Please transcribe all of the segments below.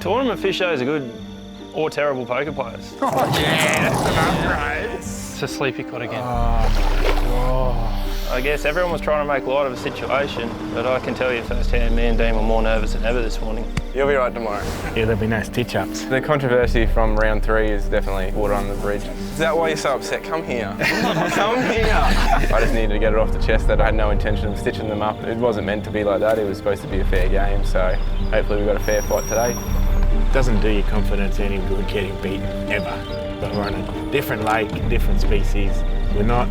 Tournament fish shows are good or terrible poker players. Oh, yeah, that's an upgrade. It's a sleepy cod again. Oh. I guess everyone was trying to make light of a situation, but I can tell you firsthand, me and Dean were more nervous than ever this morning. You'll be right tomorrow. Yeah, there'll be no stitch-ups. The controversy from round 3 is definitely water on the bridge. Is that why you're so upset? Come here. Come here. I just needed to get it off the chest that I had no intention of stitching them up. It wasn't meant to be like that. It was supposed to be a fair game, so hopefully we got a fair fight today. Doesn't do your confidence any good getting beaten, ever. But we're on a different lake, different species. We're not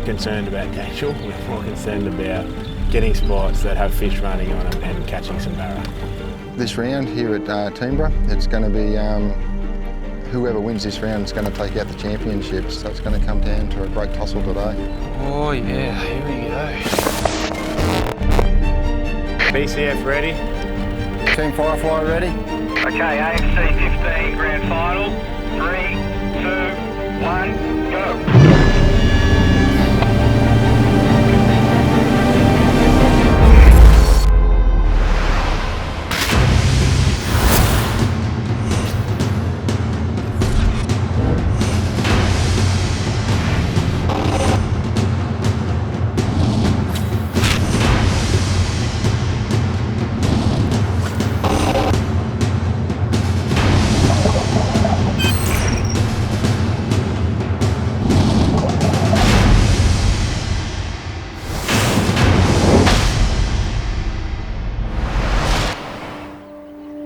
concerned about catchal, we're more concerned about getting spots that have fish running on them and catching some barra. This round here at Toombra, it's going to be whoever wins this round is going to take out the championship, so it's going to come down to a great tussle today. Oh yeah, here we go. BCF ready? Team Firefly ready? Okay, AFC 15 grand final. 3, 2, 1, go.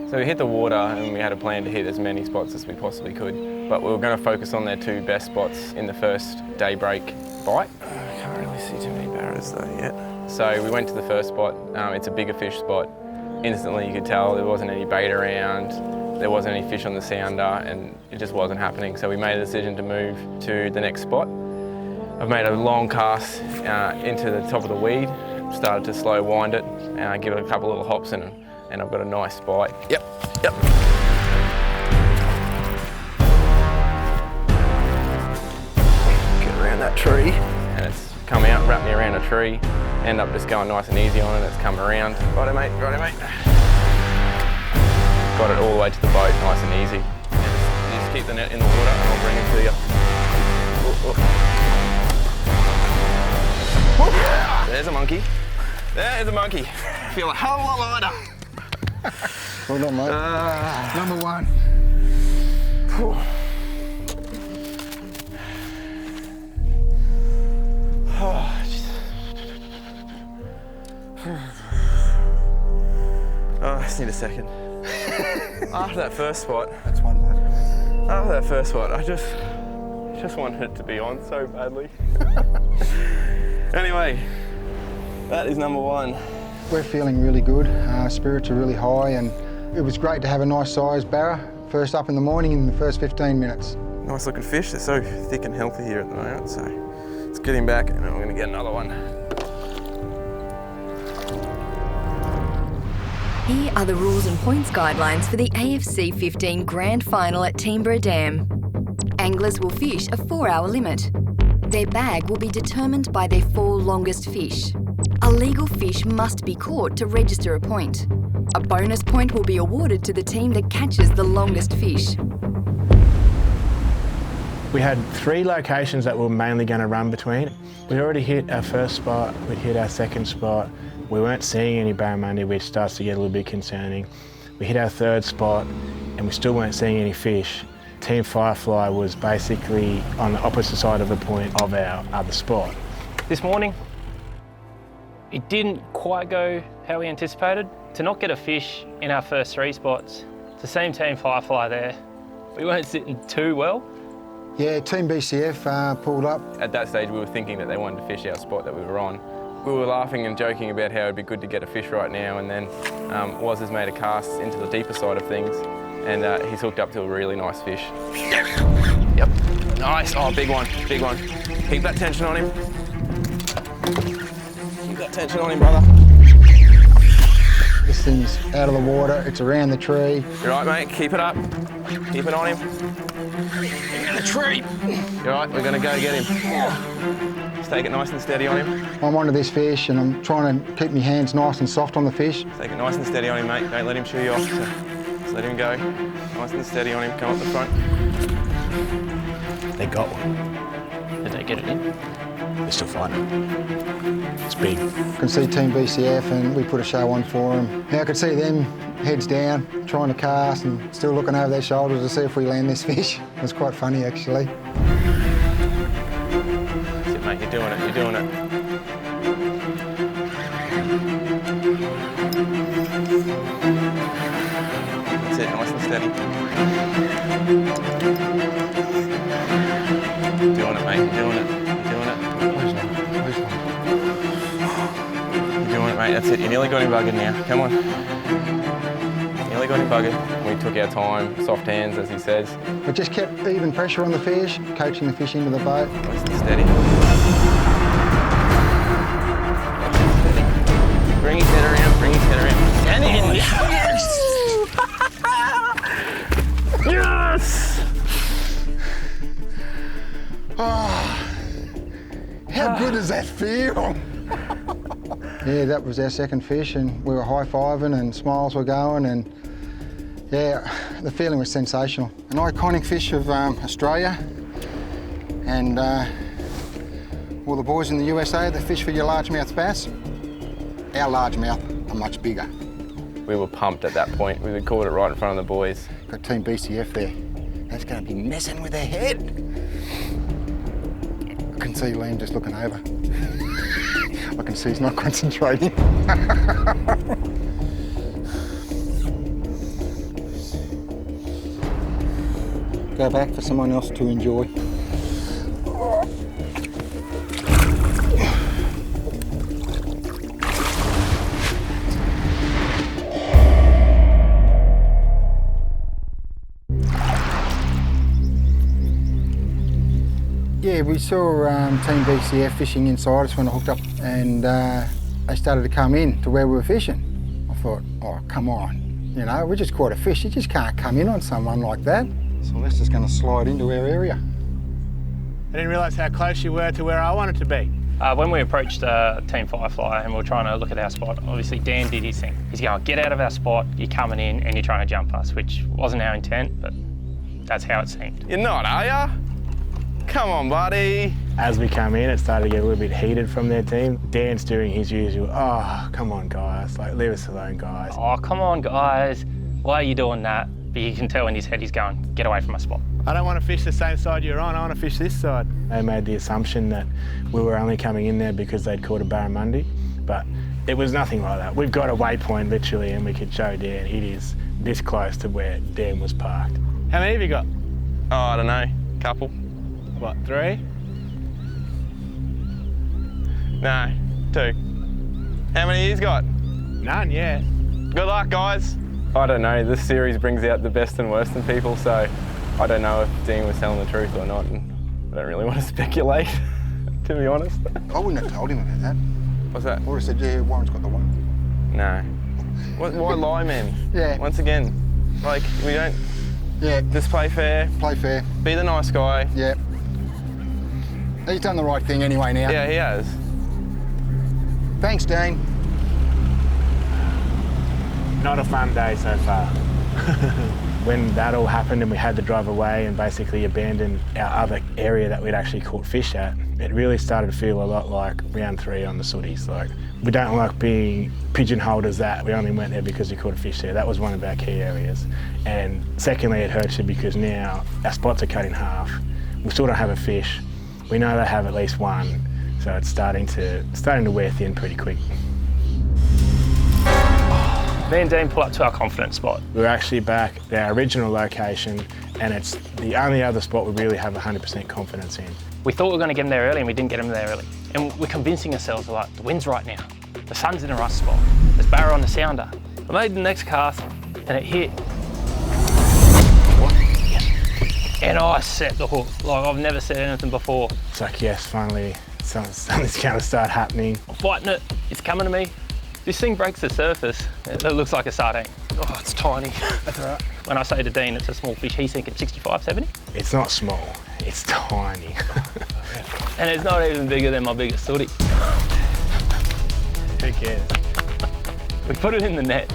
So we hit the water and we had a plan to hit as many spots as we possibly could, but we were going to focus on their 2 best spots in the first daybreak bite. I can't really see too many barras though yet. So we went to the first spot. It's a bigger fish spot. Instantly you could tell there wasn't any bait around, there wasn't any fish on the sounder, and it just wasn't happening. So we made a decision to move to the next spot. I've made a long cast into the top of the weed, started to slow wind it, and give it a couple little hops in it. And I've got a nice bite. Yep. Get around that tree. And it's come out, wrapped me around a tree. End up just going nice and easy on it, it's come around. Righto mate, righto mate. Got it all the way to the boat, nice and easy. And just keep the net in the water and I'll bring it to you. There's a monkey. There's a monkey. Feel a hell of a lot lighter. Well done, mate. Number 1. I just need a second. After that first spot, That's one, mate. after that first spot, I just wanted it to be on so badly. Anyway, that is number 1. We're feeling really good. Spirits are really high, and it was great to have a nice sized barra first up in the morning in the first 15 minutes. Nice looking fish. They're so thick and healthy here at the moment, so let's get him back and then we're going to get another one. Here are the rules and points guidelines for the AFC 15 Grand Final at Toombra Dam. Anglers will fish a 4-hour limit. Their bag will be determined by their 4 longest fish. A legal fish must be caught to register a point. A bonus point will be awarded to the team that catches the longest fish. We had 3 locations that we were mainly going to run between. We already hit our first spot, we hit our second spot. We weren't seeing any barramundi, which starts to get a little bit concerning. We hit our third spot and we still weren't seeing any fish. Team Firefly was basically on the opposite side of the point of our other spot. This morning, it didn't quite go how we anticipated. To not get a fish in our first 3 spots, to see Team Firefly there, we weren't sitting too well. Yeah, Team BCF pulled up. At that stage we were thinking that they wanted to fish our spot that we were on. We were laughing and joking about how it'd be good to get a fish right now, and then Woz has made a cast into the deeper side of things, and he's hooked up to a really nice fish. Yep, nice, oh big one, big one. Keep that tension on him. Keep that tension on him, brother. This thing's out of the water, it's around the tree. You're right, mate, keep it up. Keep it on him. In the tree. You're right, we're gonna go get him. Just take it nice and steady on him. I'm onto this fish and I'm trying to keep my hands nice and soft on the fish. Take it nice and steady on him, mate. Don't let him chew you off. So Just let him go. Nice and steady on him. Come up the front. They got one. Did they get it in? They're still fighting. It's big. I can see Team BCF and we put a show on for them. Now I could see them heads down, trying to cast and still looking over their shoulders to see if we land this fish. It was quite funny actually. That's it, mate. You're doing it. You're doing it. That's it. Nice and steady. You're doing it, mate. You're doing it. You're doing it. You're doing it, mate. That's it. You nearly got him buggered now. Come on. Nearly got him buggered. We took our time, soft hands, as he says. We just kept even pressure on the fish, coaching the fish into the boat. Nice and steady. Bring his head around, bring his head around. And in. Yes! Yes! Oh, how good does that feel? Yeah, that was our second fish and we were high-fiving and smiles were going and yeah, the feeling was sensational. An iconic fish of Australia and all the boys in the USA, they fish for your largemouth bass. Our largemouth are much bigger. We were pumped at that point. We caught it right in front of the boys. Got Team BCF there. That's going to be messing with their head. I can see Liam just looking over. I can see he's not concentrating. Go back for someone else to enjoy. Yeah, we saw Team BCF fishing inside us when I hooked up and they started to come in to where we were fishing. I thought, oh, come on. You know, we just caught a fish. You just can't come in on someone like that. So Lester's going to slide into our area. I didn't realise how close you were to where I wanted to be. When we approached Team Firefly and we were trying to look at our spot, obviously Dan did his thing. He's going, get out of our spot, you're coming in and you're trying to jump us, which wasn't our intent, but that's how it seemed. You're not, are ya? Come on, buddy. As we come in, it started to get a little bit heated from their team. Dan's doing his usual, oh, come on, guys, like, leave us alone, guys. Oh, come on, guys. Why are you doing that? But you can tell in his head he's going, get away from my spot. I don't want to fish the same side you're on, I want to fish this side. They made the assumption that we were only coming in there because they'd caught a barramundi, but it was nothing like that. We've got a waypoint, literally, and we could show Dan it is this close to where Dan was parked. How many have you got? Oh, I don't know. Couple. What, 3? No, 2. How many he's got? None yet. Good luck, guys. I don't know. This series brings out the best and worst in people, so I don't know if Dean was telling the truth or not, and I don't really want to speculate, to be honest. I wouldn't have told him about that. What's that? I would have said, yeah, Warren's got the one. No. Why lie, man? Yeah. Once again, like, we don't... Yeah. Just play fair. Play fair. Be the nice guy. Yeah. He's done the right thing anyway now. Yeah, he has. Thanks, Dean. Not a fun day so far. When that all happened and we had to drive away and basically abandon our other area that we'd actually caught fish at, it really started to feel a lot like round 3 on the Sooties. Like, we don't like being pigeonholed as that. We only went there because we caught a fish there. That was one of our key areas. And secondly, it hurts you because now our spots are cut in half. We still don't have a fish. We know they have at least one, so it's starting to wear thin pretty quick. Me and Dean pull up to our confidence spot. We're actually back at our original location, and it's the only other spot we really have 100% confidence in. We thought we were going to get him there early and we didn't get him there early. And we're convincing ourselves, like, the wind's right now. The sun's in a right spot. There's barra on the sounder. I made the next cast and it hit. And I set the hook, like I've never set anything before. It's like, yes, finally something's going to start happening. I'm fighting it, it's coming to me. This thing breaks the surface. It looks like a sardine. Oh, it's tiny. That's all right. When I say to Dean it's a small fish, he's thinking 65, 70. It's not small, it's tiny. And it's not even bigger than my biggest sooty. Who cares? We put it in the net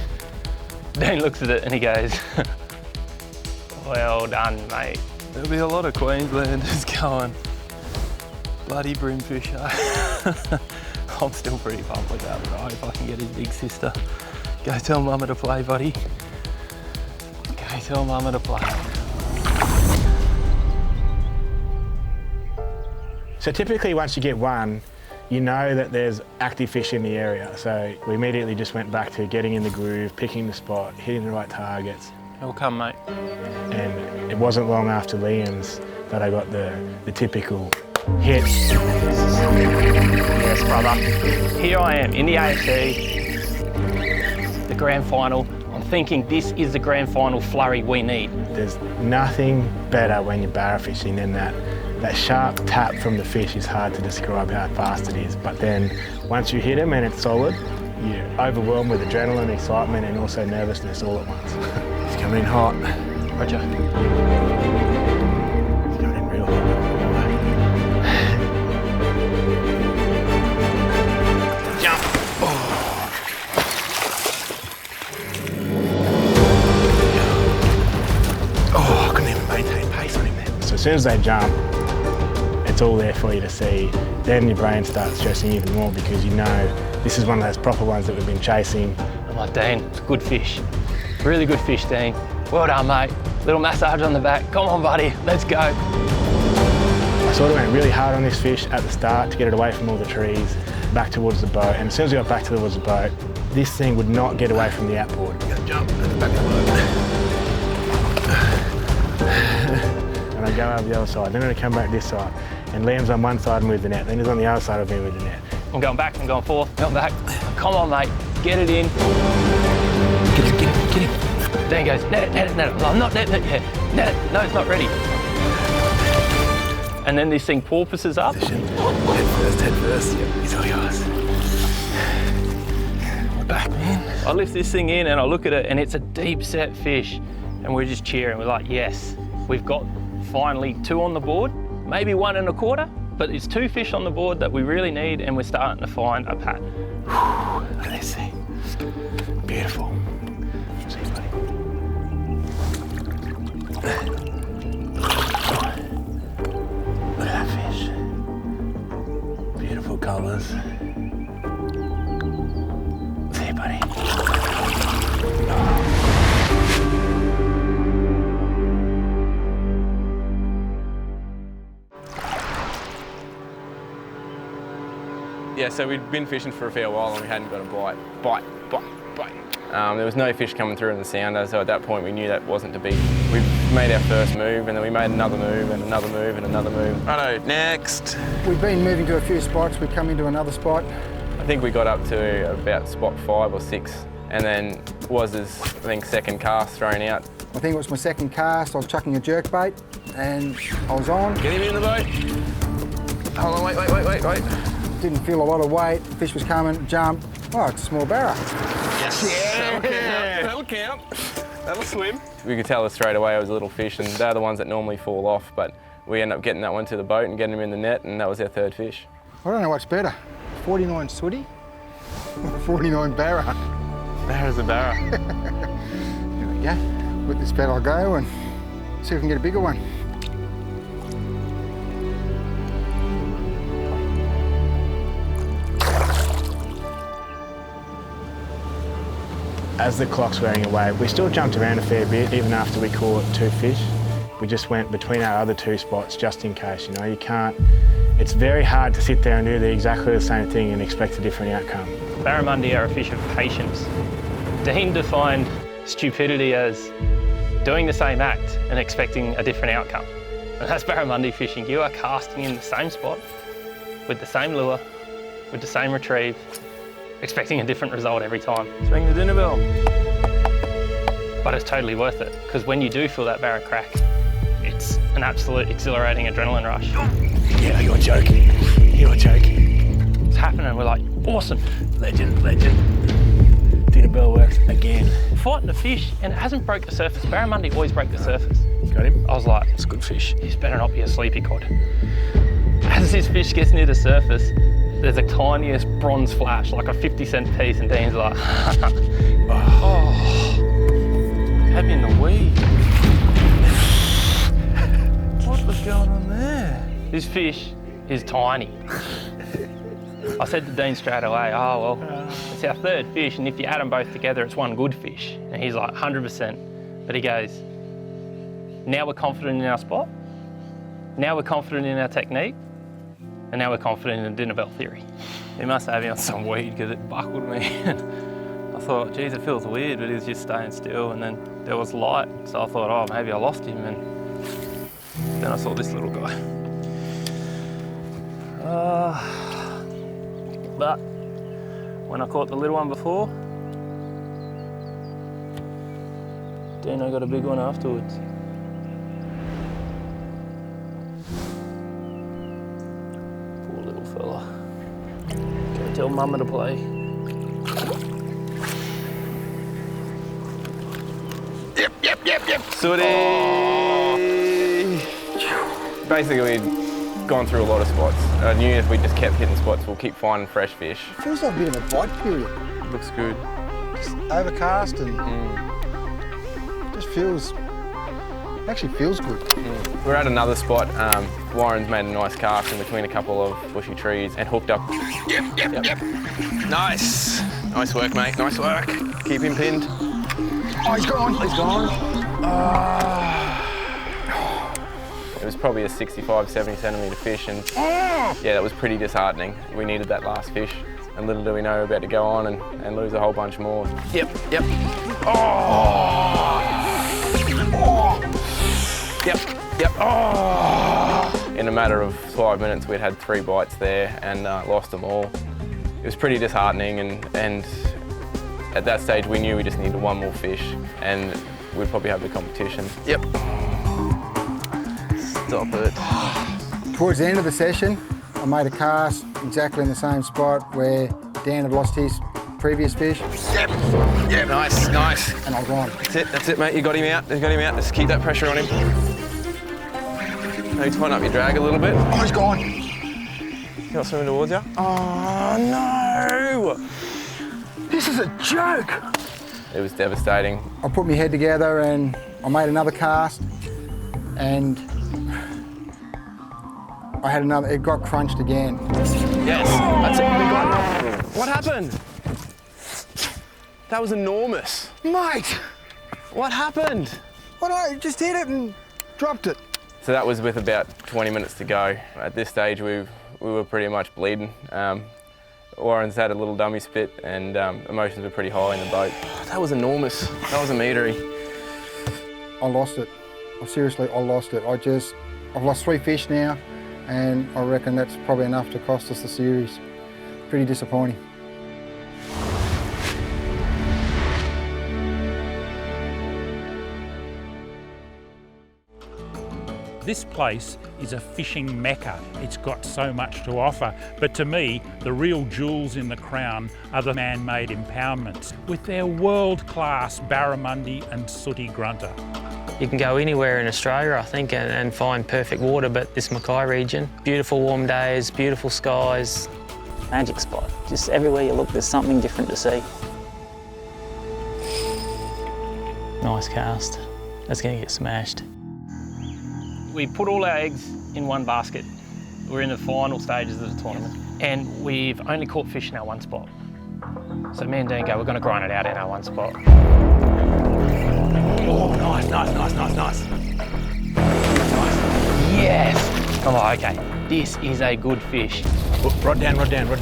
Dean looks at it and he goes, well done, mate. There'll be a lot of Queenslanders going, bloody brimfisher. I'm still pretty pumped with that, but I hope I can get his big sister. Go tell mama to play, buddy. Go tell mama to play. So typically once you get one, you know that there's active fish in the area. So we immediately just went back to getting in the groove, picking the spot, hitting the right targets. It'll come, mate. And it wasn't long after Liam's that I got the typical hit. Yes, brother. Here I am in the AFC, the grand final. I'm thinking this is the grand final flurry we need. There's nothing better when you're barra fishing than that sharp tap from the fish. Is hard to describe how fast it is, but then once you hit him and it's solid, you're overwhelmed with adrenaline, excitement, and also nervousness all at once. He's coming in hot. Roger. He's coming in real hot. Jump! Oh, I couldn't even maintain pace on him then. So as soon as they jump, it's all there for you to see. Then your brain starts stressing even more because you know this is one of those proper ones that we've been chasing. I'm like, Dean, it's good fish. Really good fish, Dean. Well done, mate. Little massage on the back. Come on, buddy, let's go. I sort of went really hard on this fish at the start to get it away from all the trees, back towards the boat. And as soon as we got back towards the boat, this thing would not get away from the outboard. You're gonna jump at the back of the boat. And I go over the other side. Then I'm gonna come back this side. And Liam's on one side and with the net. Then he's on the other side of me with the net. I'm going back, I'm going forth, going back. Come on, mate, get it in. Get him. Dean goes, net it. I'm not net it yet. Net it. No, it's not ready. And then this thing porpoises up. Head first. Yep, he's all yours. We're back, man. I lift this thing in and I look at it and it's a deep set fish. And we're just cheering. We're like, yes, we've got finally 2 on the board, maybe 1 1/4, but it's 2 fish on the board that we really need and we're starting to find a pat. Look at this thing. Beautiful. See, buddy. Look at that fish. Beautiful colours. See, buddy. Yeah, so we'd been fishing for a fair while and we hadn't got a bite. There was no fish coming through in the sounder, so at that point we knew that wasn't to be. We made our first move and then we made another move and another move and another move. Righto, next. We've been moving to a few spots. We come into another spot. I think we got up to about spot 5 or 6 and then was his, I think, second cast thrown out. I think it was my second cast. I was chucking a jerk bait and I was on. Get him in the boat. Hold on, wait. Didn't feel a lot of weight. Fish was coming, jumped. Oh, it's a small barra. Yes. Yeah. That'll count. That'll swim. We could tell straight away it was a little fish and they're the ones that normally fall off, but we ended up getting that one to the boat and getting him in the net and that was our 3rd fish. I don't know what's better, 49 sooty or 49 barra. Barra's a barra. Here we go. With this bet I'll go and see if we can get a bigger one. As the clock's wearing away, we still jumped around a fair bit, even after we caught 2 fish. We just went between our other 2 spots just in case, you know, you can't. It's very hard to sit there and do exactly the same thing and expect a different outcome. Barramundi are a fish of patience. Dean defined stupidity as doing the same act and expecting a different outcome. And that's barramundi fishing. You are casting in the same spot, with the same lure, with the same retrieve, expecting a different result every time. Swing the dinner bell. But it's totally worth it, because when you do feel that barra crack, it's an absolute exhilarating adrenaline rush. Yeah, you're joking. It's happening, we're like, awesome. Legend. Dinner bell works again. Fighting a fish and it hasn't broke the surface. Barramundi always break the surface. Got him? I was like, it's a good fish. This better not be a sleepy cod. As this fish gets near the surface, there's a tiniest bronze flash, like a 50-cent piece, and Dean's like, oh. Had me in the weed. What was going on there? This fish is tiny. I said to Dean straight away, oh, well, it's our third fish, and if you add them both together, it's one good fish. And he's like, 100%. But he goes, now we're confident in our spot, now we're confident in our technique, and now we're confident in the dinner bell theory. He must have me on some weed because it buckled me. I thought, geez, it feels weird, but he was just staying still, and then there was light, so I thought, oh, maybe I lost him, and then I saw this little guy. But when I caught the little one before, Dino got a big one afterwards. Poor little fella. Go tell Mama to play. Yep. Sooty! Basically, we'd gone through a lot of spots. I knew if we just kept hitting spots, we'll keep finding fresh fish. Feels like a bit of a bite period. Looks good. Just overcast and just feels, actually feels good. We're at another spot. Warren's made a nice cast in between a couple of bushy trees and hooked up. Yep. Nice. Nice work, mate. Nice work. Keep him pinned. Oh, he's gone. It was probably a 65, 70 centimetre fish, and yeah, that was pretty disheartening. We needed that last fish, and little do we know we're about to go on and lose a whole bunch more. Yep. Yep. In a matter of 5 minutes, we'd had 3 bites there and lost them all. It was pretty disheartening, and at that stage, we knew we just needed one more fish, and we'd probably have the competition. Yep. Stop it. Towards the end of the session, I made a cast exactly in the same spot where Dan had lost his previous fish. Yep. Nice. And I was gone. That's it, mate. You got him out. Just keep that pressure on him. Maybe tighten up your drag a little bit. Oh, he's gone. You got swimming towards you? Oh, no! This is a joke. It was devastating. I put my head together and I made another cast, and I had another, it got crunched again. Yes, that's it. We got it. What happened? That was enormous. Mate! What happened? What, I just hit it and dropped it. So that was with about 20 minutes to go. At this stage, we were pretty much bleeding. Warren's had a little dummy spit, and emotions were pretty high in the boat. That was enormous. That was a meatery. I lost it. Seriously, I lost it. I've lost 3 fish now, and I reckon that's probably enough to cost us the series. Pretty disappointing. This place is a fishing mecca. It's got so much to offer, but to me, the real jewels in the crown are the man-made impoundments with their world-class barramundi and sooty grunter. You can go anywhere in Australia, I think, and find perfect water, but this Mackay region, beautiful warm days, beautiful skies. Magic spot. Just everywhere you look, there's something different to see. Nice cast. That's going to get smashed. We put all our eggs in one basket. We're in the final stages of the tournament, and we've only caught fish in our one spot. So me and Dean go, we're going to grind it out in our one spot. Oh, nice. Yes! I'm like, okay, this is a good fish. Rod down. Yep, rod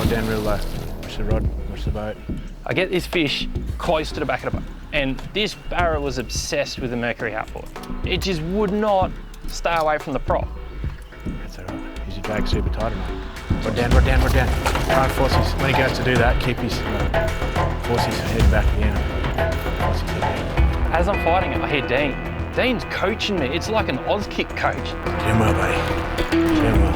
down real low. Watch the rod, watch the boat. I get this fish close to the back of the boat, and this barra was obsessed with the mercury outboard. It just would not stay away from the prop. That's all right. Is your drag super tight or not? Rod down. Alright, force his, when he goes to do that, keep his, force his head back down. Force his head down. As I'm fighting it, I hear Dean. Dean's coaching me. It's like an Oz kick coach. Doing well, buddy. Doing well.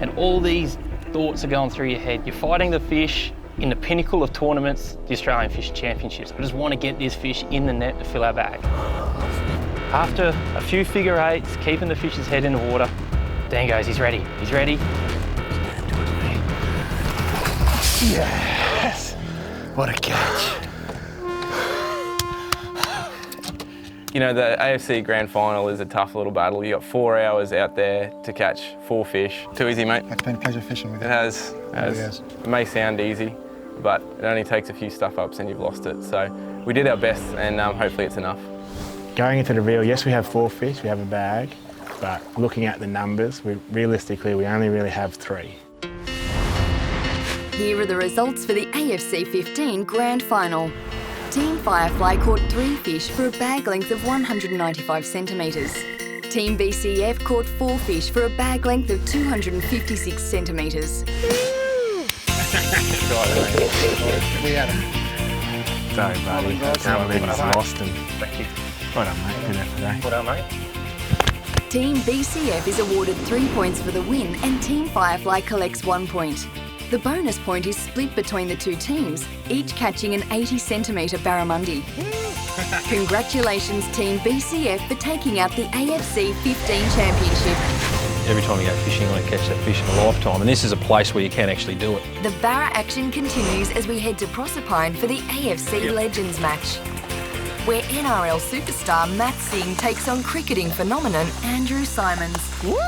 And all these thoughts are going through your head. You're fighting the fish in the pinnacle of tournaments, the Australian Fishing Championships. I just want to get this fish in the net to fill our bag. After a few figure eights, keeping the fish's head in the water, Dean goes, he's ready. Yes! What a catch. You know, the AFC Grand Final is a tough little battle. You got 4 hours out there to catch 4 fish. Too easy, mate. It's been a pleasure fishing with you. It has. It may sound easy, but it only takes a few stuff-ups and you've lost it. So we did our best, and hopefully it's enough. Going into the reel, yes, we have 4 fish, we have a bag, but looking at the numbers, realistically, we only really have 3. Here are the results for the AFC 15 Grand Final. Team Firefly caught 3 fish for a bag length of 195 centimetres. Team BCF caught 4 fish for a bag length of 256 centimetres. We had it. Sorry, buddy. I can't believe he's lost him. Thank you. Well done, mate. Good effort, eh? Well done, mate. Team BCF is awarded 3 points for the win and Team Firefly collects 1 point. The bonus point is split between the 2 teams, each catching an 80 centimetre barramundi. Congratulations Team BCF for taking out the AFC 15 Championship. Every time you go fishing, I catch that fish in a lifetime, and this is a place where you can actually do it. The Barra action continues as we head to Proserpine for the AFC Legends match, where NRL superstar Matt Singh takes on cricketing phenomenon Andrew Simons. Woo!